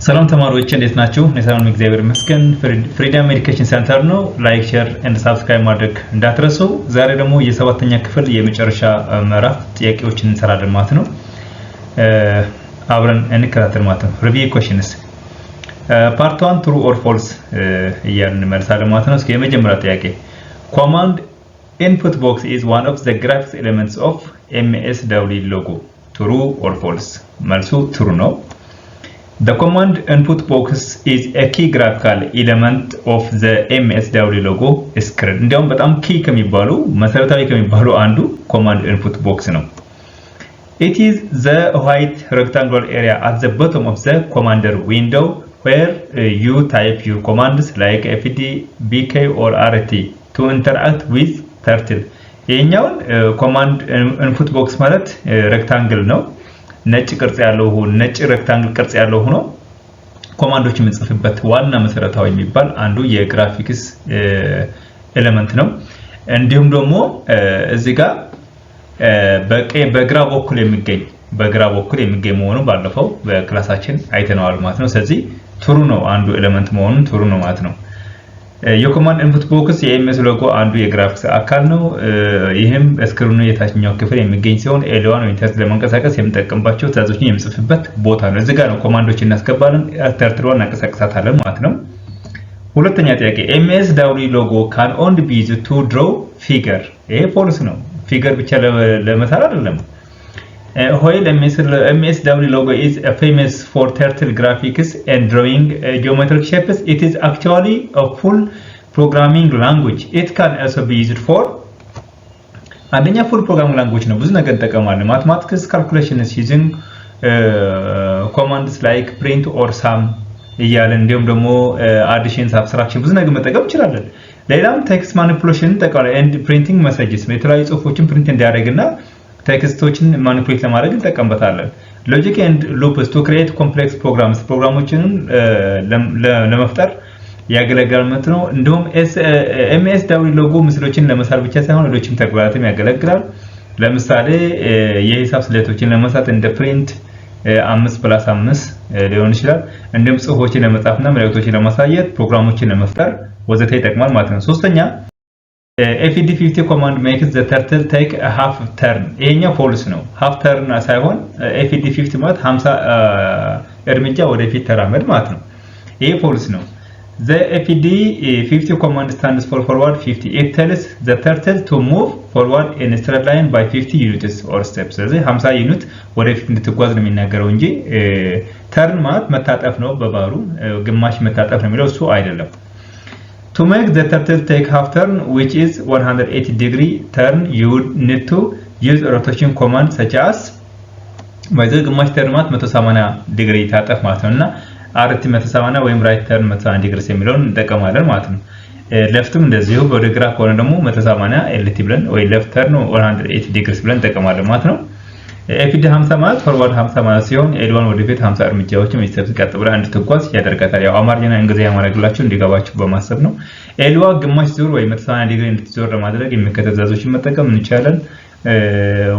ሰላም ተማሪዎች እንዴት ናችሁ? ለሰላም እግዚአብሔር ይመስገን። ፍሪደም ኤዱኬሽን ሴንተር ነው። ላይክ ሼር ኤንድ ሰብስክራይብ ማድረግ እንዳትረሱ። ዛሬ ደግሞ የሰባተኛ ክፍል የመጨረሻ ምዕራፍ ጥያቄዎችን እንሰራለን ማለት ነው። አብረን እንከታተል ማለት ነው። ሪቪው ኩዌስችንስ ፓርት 1 ትሩ ኦር ፎልስ እያልን እንመልሳለን ማለት ነው። እስኪ የመጀመሪያ ጥያቄ command input box is one of the graphics elements of MSW logo. True or false? መልሱ true ነው። The command input box is a key graphical element of the MSW logo screen. እንዲያውም በጣም key ከሚባሉ መሰረታዊ ከሚባሉ አንዱ command input box ነው። It is the white rectangular area at the bottom of the commander window where you type your commands like fd, bk or rt to interact with turtle. ይሄኛውን command input box ማለት rectangle ነው። ነጭ ቅርጽ ያለው ነጭ ሬክታንግል ቅርጽ ያለው ሆኖ ኮማንዶች የምንጽፍበት ዋና መሰረታዊ የሚባል አንዱ የግራፊክስ ኤሌመንት ነው። እንዲሁም ደግሞ እዚህ ጋር በግራ በኩል የሚገኝ መሆኑ ባለፈው በክላሳችን አይተናል ማለት ነው። ስለዚህ ትሩ ነው፣ አንዱ ኤሌመንት መሆኑን ትሩ ነው ማለት ነው። የኮማንድ ኢንፑት ቦክስ የኤምኤስ ሎጎ አንዱ የግራፊክስ አካል ነው። ይህም ስክሪኑ የታችኛው ክፍል የሚገኝ ሲሆን ኤልዋን ወይ ተርትል ለማንቀሳቀስ የምንጠቀምባቸው ትዕዛዞችን የምንጽፍበት ቦታ ነው። እዚህ ጋር ነው ኮማንዶችን እናስገባለን፣ ተርትሏን እናንቀሳቀሳታለን ማለት ነው። ሁለተኛ ጥያቄ ኤምኤስ ዳብሊው ሎጎ ካን ኦንሊ ቢ ዩዝድ ቱ ድሮው ፊገር። ይሄ ፎልስ ነው። ፊገር ብቻ ለመሳል አይደለም። While MSW logo is famous for turtle graphics and drawing geometric shapes, it is actually a full programming language. It can also be used for አንደኛ full programming language ነው። ብዙ ነገር እንጠቀማለን። mathematics calculations using commands like print or sum እያለን እንዲሁም ደግሞ addition subtraction ብዙ ነገር መጠቀም እንችላለን። ሌላም text manipulation እንጠቀማለን and printing messages የተለያዩ ጽሁፎችን print እንዲያደርግና ቴክስቶችን ማኒፑሌት ለማድረግ እንጠቀምበታለን። ሎጂክ ኤንድ ሉፕስ ቱ ክሬት ኮምፕሌክስ ፕሮግራሞችን ለመፍጠር ያገለግላል ማለት ነው። እንዲሁም ኤምኤስደብሊው ሎጎ ምስሎችን ለመሳል ብቻ ሳይሆን ሌሎችም ተግባራትም ያገለግላል። ለምሳሌ የሂሳብ ስሌቶችን ለመስራት እንደ ፕሪንት 5+5 ሊሆን ይችላል። እንዲሁም ጽሁፎችን ለመጻፍና መልእክቶችን ለማሳየት ፕሮግራሞችን ለመፍጠር ወዘተ ይጠቅማል ማለት ነው። ሶስተኛ fd50 command makes the turtle take a half turn. ይሄኛው ፎልስ ነው። half turn ሳይሆን fd50 ማለት 50 እርምጃ ወደፊት ተራመድ ማለት ነው። ይሄ ፎልስ ነው። The fd50 command stands for forward 50. It tells the turtle to move forward in a straight line by 50 units or steps. ስለዚህ 50 ዩኒት ወደፊት እንድትጓዝ ነው የሚናገረው እንጂ ተርን ማለት መታጠፍ ነው። በባሩ ግማሽ መታጠፍ ነው የሚለው እሱ አይደለም። To make the turtle take half turn, which is 180 degree turn, you would need to use a rotation command such as በዚህ ግማሽ ተርን ማለት 180 ዲግሪ ታጠፍ ማለት ነውና rt 180 ወይም right turn 180 ዲግሪ የሚለውን እንጠቀማለን ማለት ነው። ሌፍትም እንደዚሁ ወደ ግራ ከሆነ ደግሞ 180 lt ብለን ወይ left turn 180 ዲግሪ ብለን እንጠቀማለን ማለት ነው። fd 50 ማለት ፎርዋርድ 50 ማለት ሲሆን ኤልዋን ወደፊት 50 እርምጃዎችን መስጠት ቀጥ ብላ እንድትጓዝ ያደርጋታል። ያው አማርኛና እንግሊዝኛ ማድረግላችሁ እንዲገባችሁ በማሰብ ነው። ኤልዋ ግማሽ ዙር ወይ 180 ዲግሪ እንድትዞር ለማድረግ የሚከተሉ ትዕዛዞችን መጠቀም እንችላለን።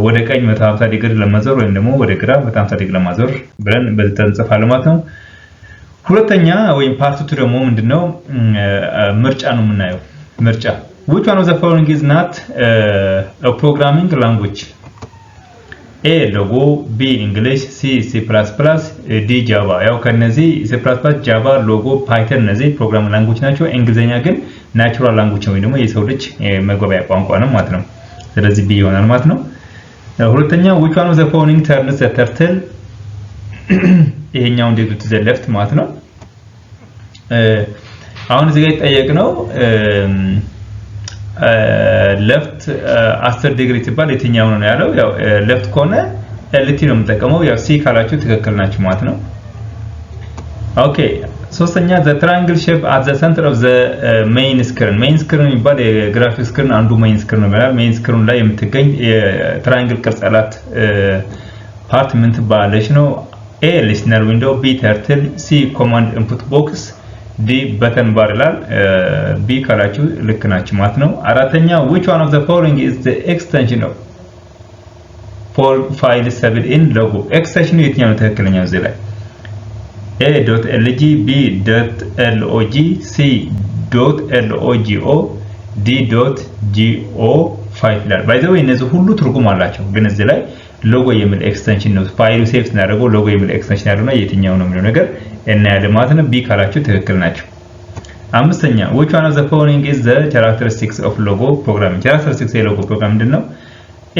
ወደ ቀኝ 150 ዲግሪ ለማዞር ወይም ደግሞ ወደ ግራ 150 ዲግሪ ለማዞር ብለን በዚህ ተንጽፋለን ማለት ነው። ሁለተኛ ወይም ፓርት 2 ደግሞ ምንድነው? ምርጫ ነው የምናየው። ምርጫ which one of the following is not a programming language? A logo, B English, C C++, D Java። ያው ከነዚህ C++፣ Java፣ logo፣ Python እነዚህ ፕሮግራሚንግ ላንጉዌጅ ናቸው። እንግሊዘኛ ግን ናቹራል ላንጉዌጅ ወይ ደግሞ የሰው ልጅ መግባቢያ ቋንቋ ነው ማለት ነው። ስለዚህ B ይሆናል ማለት ነው። ሁለተኛ which one of the following turns the turtle? ይሄኛው እንዴት to the left ማለት ነው። አሁን እዚህ ጋር የተጠየቅነው ሌፍት 10 ዲግሪ ሲባል የትኛው ነው ያለው? ያው ሌፍት ከሆነ lt ነው የምንጠቀመው። ያው c ካላችሁ ትክክል ናችሁ ማለት ነው። ኦኬ ሶስተኛ the triangle shape at the center of the main screen የሚባል የግራፊክስ ስክሪን አንዱ main screen ነው ማለት main screen ላይ የምትገኝ የትራያንግል ቅርጽ ያላት ፓርት ምን ትባላለች ነው? a listener window, b turtle, c command input box, ዲ በተን ባር ይላል። ቢ ካላችሁ ልክ ናችሁ ማለት ነው። አራተኛ which one of the following is the extension of for file saved in logo? ኤክስቴንሽኑ የትኛው ነው ትክክለኛው? እዚህ ላይ a.lg b.log c.logo d.go5 ይላል ባይ ዘ ወይ እነዚህ ሁሉ ትርጉም አላቸው ግን እዚህ ላይ ሎጎ የሚል ኤክስቴንሽን ነው ፋይሉ ሴቭ እናደርገው ሎጎ የሚል ኤክስቴንሽን ያለውና የትኛው ነው የሚለው ነገር እናያለን ማለት ነው ቢ ካላችሁ ትክክል ናቸው አምስተኛ which one of the following is the characteristics of logo programming characteristics of logo programming ምንድነው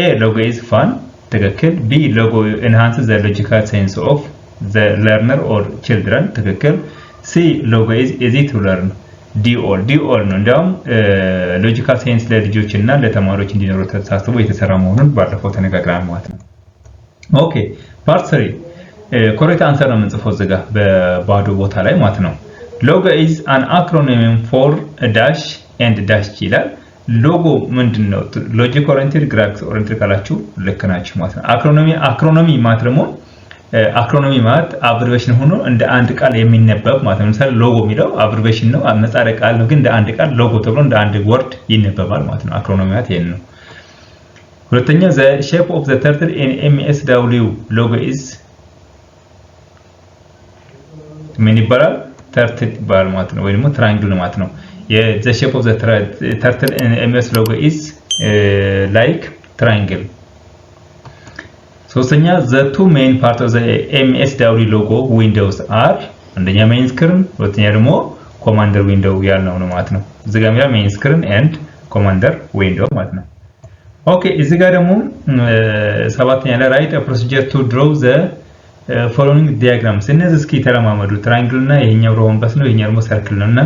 a logo is fun ትክክል b logo enhances the logical sense of the learner or children ትክክል c logo is easy to learn d all ነው እንደውም ሎጂካል ሴንስ ለልጆችና ለተማሪዎች እንዲኖሩ ተሳስቦ የተሰራ መሆኑን ባለፈው ተነጋግረናል ማለት ነው ኦኬ ፓርት 3 ኮሬክት አንሰር ነው የምንጽፈው እዚህ ጋር በባዶ ቦታ ላይ ማለት ነው logo is an acronym for a dash and dash ይላል ሎጎ ምንድነው ሎጂክ ኦሪየንትድ ግራፊክስ ኦሪየንትድ ካላችሁ ልክ ናችሁ ማለት ነው አክሮኖሚ ማለት ደግሞ አክሮኖሚ ማለት አብሪቬሽን ሆኖ እንደ አንድ ቃል የሚነበብ ማለት ነው ለምሳሌ ሎጎ የሚለው አብሪቬሽን ነው ምህጻረ ቃል ነው ግን እንደ አንድ ቃል ሎጎ ተብሎ እንደ አንድ ወርድ ይነበባል ማለት ነው አክሮኖሚ ማለት ይሄን ነው ሁለተኛ the shape of the turtle in MSW logo is ምን ይባላል turtle ይባላል ማለት ነው ወይ ደግሞ triangle ማለት ነው the shape of the turtle in MS logo is like triangle ሶስተኛ the two main parts of the MSW logo windows are አንደኛ main screen ሁለተኛ ደግሞ commander window ያልነው ነው ማለት ነው እዚህ ጋር የሚለው main screen and commander window ማለት ነው ኦኬ እዚህ ጋር ደግሞ ሰባተኛ ላይ write a procedure to draw the following diagrams እነዚህ እስኪ ተለማመዱ triangle እና ይሄኛው ሮምበስ ነው ይሄኛው ደግሞ circle ነውና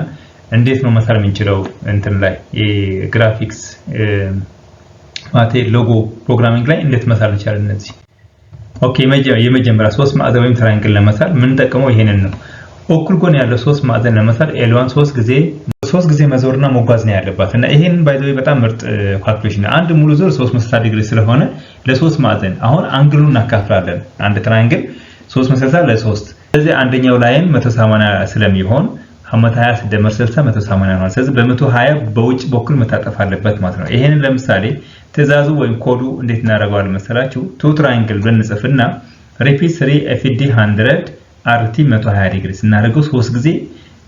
እንዴት ነው መሳል የምንችለው እንትን ላይ የግራፊክስ ማቴ ሎጎ ፕሮግራሚንግ ላይ እንዴት መሳል እንችላለን እነዚህ ኦኬ የመጀመሪያ ሶስት ማዕዘን ወይም ትራያንግል ለመሳል ምን ተጠቅመው ይሄንን ነው እኩል ጎን ያለው ሶስት ማዕዘን ለመሳል L1 ሶስት ጊዜ መዞርና መጓዝ ነው ያለባት እና ይሄንን ባይዘው በጣም ምርጥ ካልኩሌሽን አንድ ሙሉ ዞር 360 ዲግሪ ስለሆነ ለሶስት ማዕዘን አሁን አንግሉን እናካፍላለን አንድ ትራያንግል 360 ለ3 ስለዚህ አንደኛው ላይን 180 ስለሚሆን 120 ሲደመር 60 180 ነው ስለዚህ በ120 በውጭ በኩል መታጠፍ አለበት ማለት ነው ይሄንን ለምሳሌ ትእዛዙ ወይም ኮዱ እንዴት እናደርጋለን መሰላችሁ two triangle ብንጽፍና repeat 3 fd 100 rt 120 ዲግሪ ስናደርገው 3 ጊዜ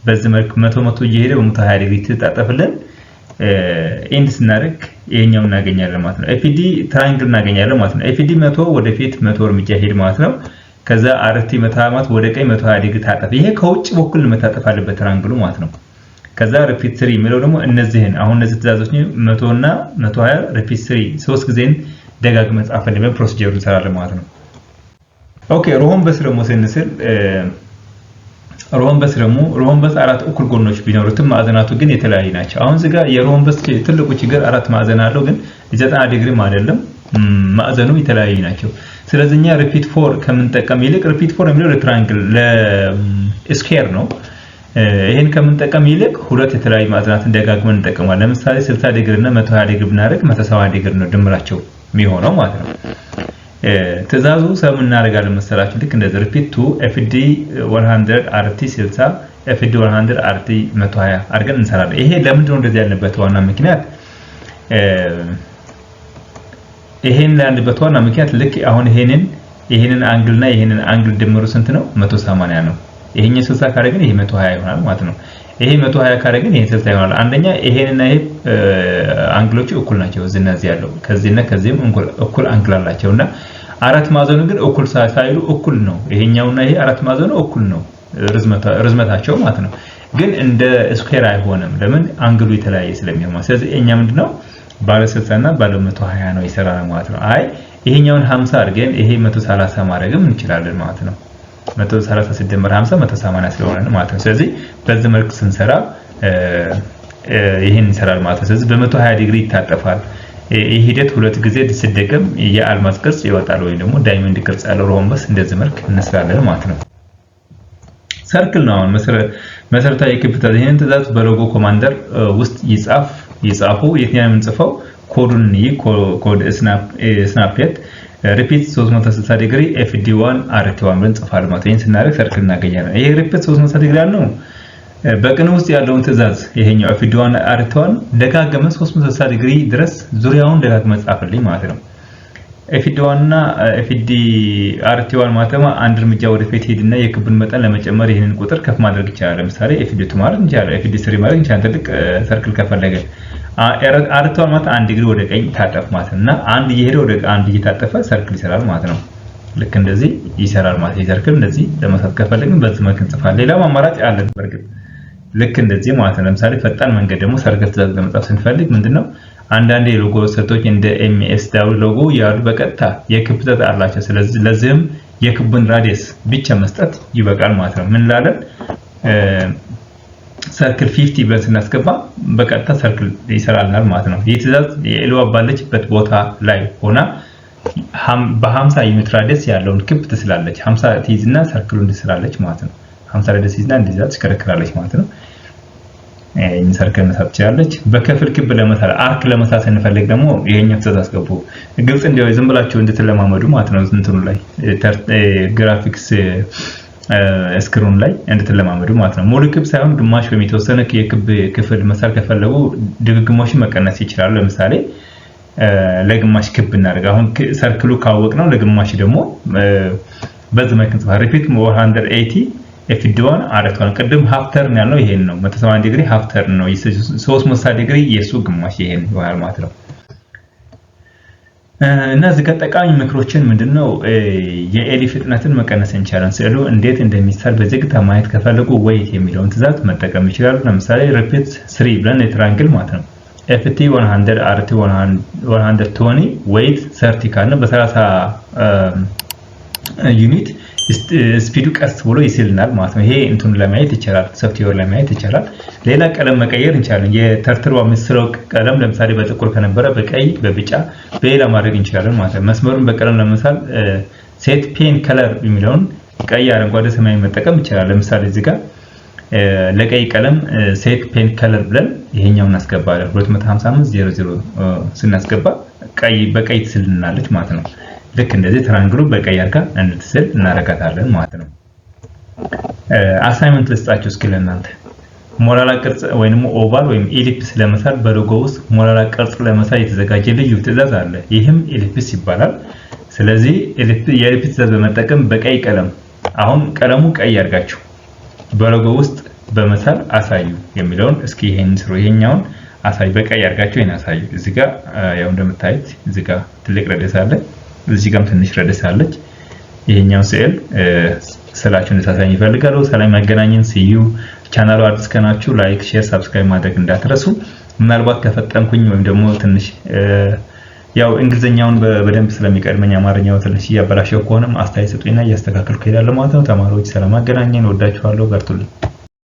በዚህ መልኩ 100 እየሄደ በ120 ዲግሪ ተጣጣፈልን ኤንድ ስናደርግ ይሄኛው እናገኛለን ማለት ነው fd triangle እናገኛለን ማለት ነው fd 100 ወደፊት 100 እርምጃ ሄድ ማለት ነው ከዛ rt 120 ማለት ወደ ቀኝ 120 ዲግሪ ታጠፍ ይሄ ከውጭ በኩል መታጠፍ አለበት ትራያንግሉ ማለት ነው ከዛ repeat 3 የሚለው ደግሞ እነዚህን አሁን እነዚህ ትእዛዞች 100 እና 120 repeat 3 ሶስት ጊዜን ደጋግመን ጻፈን በፕሮሲጀሩ እንሰራለን ማለት ነው ኦኬ ሮምበስ ደግሞ ስንስል ሮምበስ አራት እኩል ጎኖች ቢኖሩትም ማዕዘናቱ ግን የተለያዩ ናቸው አሁን እዚህ ጋር የሮምበስ ትልቁ ችግር አራት ማዕዘን አለው ግን 90 ዲግሪ አይደለም ማዕዘኑ የተለያዩ ናቸው ስለዚህኛ repeat 4 ከመንጠቀም ይልቅ repeat 4 የሚለው ለትራያንግል ለስኩዌር ነው ይሄን ከመንጠቀም ይልቅ ሁለት የተለያዩ ማዕዘናትን ደጋግመን እንጠቀማለን ለምሳሌ 60 ዲግሪ እና 120 ዲግሪ ብናደርግ 170 ዲግሪ ነው ድምራቸው የሚሆነው ማለት ነው ትእዛዙ ሰም እናደርጋለን መሰላችሁ ልክ እንደዚህ repeat 2 fd 100 rt 60 fd 100 rt 120 አድርገን እንሰራለን ይሄ ለምንድነው እንደዚህ ያልንበት ዋና ምክንያት ይሄን ያልንበት ዋና ምክንያት ልክ አሁን ይሄንን አንግልና ይሄንን አንግል ድምሩ ስንት ነው 180 ነው ይሄኛው 60 ካሬ ግን ይሄ 120 ይሆናል ማለት ነው ይሄ 120 ካሬ ግን ይሄ 60 ይሆናል አንደኛ ይሄንና ይሄ አንግሎቹ እኩል ናቸው እዚህና እዚህ ያለው ከዚህና ከዚህም እኩል አንግል አላቸውና አራት ማዕዘኑ ግን እኩል ሳይሉ እኩል ነው ይሄኛውና ይሄ አራት ማዕዘኑ እኩል ነው ርዝመታቸው ማለት ነው ግን እንደ ስኩዌር አይሆንም ለምን አንግሉ የተለያየ ስለሚሆን ስለዚህ እኛ ምንድነው ባለ 60 እና ባለ 120 ነው ይሰራል ማለት ነው አይ ይሄኛውን 50 አድርገን ይሄ 130 ማድረግም እንችላለን ማለት ነው 130 ሲደመር 50 180 ስለሆነ ማለት ነው ስለዚህ በዚህ መልኩ ስንሰራ ይሄን እንሰራለን ማለት ነው ስለዚህ በ120 ዲግሪ ይታጠፋል ይሄ ሂደት ሁለት ጊዜ ሲደገም የአልማዝ ቅርጽ ይወጣል ወይ ደግሞ ዳይመንድ ቅርጽ ያለው ሮምበስ እንደዚህ መልክ እንስራለን ማለት ነው ሰርክል ነው መሰረታዊ ክፍተት ይሄን ትእዛዝ በሎጎ ኮማንደር ውስጥ ይጻፉ የትኛው የምንጽፈው ኮዱን ኮድ ስናፕፔት repeat 360 ዲግሪ fd1 rt1 ብለን ጽፋለን ማለት ነው ስናደርግ ሰርክል እናገኛለን ይሄ repeat 360 ዲግሪ ያለው በቅን ውስጥ ያለውን ትእዛዝ ይሄኛው fd1 rt1 ደጋግመን 360 ዲግሪ ድረስ ዙሪያውን ደጋግመን ጻፈልኝ ማለት ነው ኤፍዲ1 እና ኤፍዲአርቲ1 ማለትም አንድ እርምጃ ወደፊት ሄድና የክቡን መጠን ለመጨመር ይሄንን ቁጥር ከፍ ማድረግ ይቻላል። ለምሳሌ ኤፍዲ2 ማለት እንችላለን፣ ኤፍዲ3 ማለት እንችላለን። ትልቅ ሰርክል ከፈለገ አርቲ1 ማለት አንድ ዲግሪ ወደ ቀኝ ታጠፍ ማለት እና አንድ እየሄደ ወደ አንድ እየታጠፈ ሰርክል ይሰራል ማለት ነው። ልክ እንደዚህ ይሰራል ማለት ነው። ሰርክል እንደዚህ ለመስራት ከፈለግን በዚህ መልኩ እንጽፋለን። ሌላም አማራጭ አለን በርግጥ ልክ እንደዚህ ማለት ነው። ለምሳሌ ፈጣን መንገድ ደግሞ ሰርክል ትእዛዝ ለመጻፍ ስንፈልግ ምንድነው አንዳንድ የሎጎ ሰርቶች እንደ ኤምኤስዳብሊው ሎጎ ያሉ በቀጥታ የክብ ትእዛዝ አላቸው። ስለዚህ ለዚህም የክቡን ራዲየስ ብቻ መስጠት ይበቃል ማለት ነው። ምን ላለን ሰርክል 50 ብለን ስናስገባ በቀጥታ ሰርክል ይሰራልናል ማለት ነው። ይህ ትእዛዝ የኤልዋ ባለችበት ቦታ ላይ ሆና በ50 ዩኒት ራዲየስ ያለውን ክብ ትስላለች። 50 ትይዝና ሰርክሉን ትስላለች ማለት ነው። 50 ራዲየስ ትይዝና እንደዛ ትሽከረክራለች ማለት ነው። ይሄን ሰርክል መስራት ትችላለች። በከፍል ክብ ለመሳል አርክ ለመሳል ስንፈልግ ደግሞ ይሄኛው ትእዛዝ አስገቡ። ግልጽ እንዲያው ዝም ብላችሁ እንድትለማመዱ ማለት ነው። እንትኑ ላይ ግራፊክስ ስክሪን ላይ እንድትለማመዱ ማለት ነው። ሙሉ ክብ ሳይሆን ግማሽ ወይም የተወሰነ የክብ ክፍል መሳል ከፈለጉ ድግግሞሽን መቀነስ ይችላሉ። ለምሳሌ ለግማሽ ክብ እናደርግ። አሁን ሰርክሉ ካወቅነው ለግማሽ ደግሞ በዚህ መልኩ እንጽፋ ሪፒት 180 ኤፍዲ1 አርት1 ቅድም ሃፍ ተርን ያለው ይሄን ነው። 180 ዲግሪ ሃፍ ተርን ነው። 360 ዲግሪ የሱ ግማሽ ይሄን ይሆናል ማለት ነው። እና እዚህ ጋር ጠቃሚ ምክሮችን ምንድነው የኤሊ ፍጥነትን መቀነስ እንችላለን። ስዕሉ እንዴት እንደሚሳል በዝግታ ማየት ከፈለጉ ዌይት የሚለውን ትእዛዝ መጠቀም ይችላሉ። ለምሳሌ ሪፒት 3 ብለን የትራያንግል ማለት ነው ኤፍቲ 100 አርቲ 120 ዌይት 30 ካለ በ30 ዩኒት ስፒዱ ቀስ ብሎ ይስልናል ማለት ነው። ይሄ እንትን ለማየት ይችላል፣ ሶፍትዌር ለማየት ይችላል። ሌላ ቀለም መቀየር እንችላለን። የተርትሯ ምስለው ቀለም ለምሳሌ በጥቁር ከነበረ በቀይ በቢጫ በሌላ ማድረግ እንችላለን ማለት ነው። መስመሩን በቀለም ለመሳል ሴት ፔን ከለር የሚለውን ቀይ፣ አረንጓዴ፣ ሰማያዊ መጠቀም ይችላል። ለምሳሌ እዚህ ጋር ለቀይ ቀለም ሴት ፔን ከለር ብለን ይሄኛውን እናስገባለን። 25500 ስናስገባ ቀይ በቀይ ትስልናለች ማለት ነው። ልክ እንደዚህ ትራያንግሉ በቀይ አርጋ እንድትስል እናረጋታለን ማለት ነው። አሳይመንት ልስጣችሁ እስኪ ለእናንተ ሞላላ ቅርጽ ወይንም ኦቫል ወይም ኤሊፕስ ለመሳል በሎጎ ውስጥ ሞላላ ቅርጽ ለመሳል የተዘጋጀ ልዩ ትእዛዝ አለ። ይህም ኤሊፕስ ይባላል። ስለዚህ የኤሊፕስ ትእዛዝ በመጠቀም በቀይ ቀለም አሁን ቀለሙ ቀይ አርጋችሁ በሎጎ ውስጥ በመሳል አሳዩ የሚለውን እስኪ ይሄን ስሩ። ይሄኛውን አሳይ በቀይ አርጋችሁ ይሄን አሳዩ። እዚህ ጋር ያው እንደምታዩት እዚህ ጋር ትልቅ ረድስ አለ፣ እዚህ ጋርም ትንሽ ረድስ አለች። ይሄኛው ስዕል ስላችሁ እንድታሳይ ይፈልጋሉ። ሰላም ያገናኘን። ሲዩ ቻናሉ አዲስ ከናችሁ ላይክ፣ ሼር፣ ሰብስክራይብ ማድረግ እንዳትረሱ። ምናልባት ከፈጠንኩኝ ወይም ደግሞ ትንሽ ያው እንግሊዘኛውን በደንብ ስለሚቀድመኝ አማርኛው ትንሽ ያበላሸው ከሆነም አስተያየት ስጡኝና እያስተካከልኩ እሄዳለሁ ማለት ነው። ተማሪዎች ሰላም ያገናኘን። ወዳችኋለሁ። በርቱልኝ።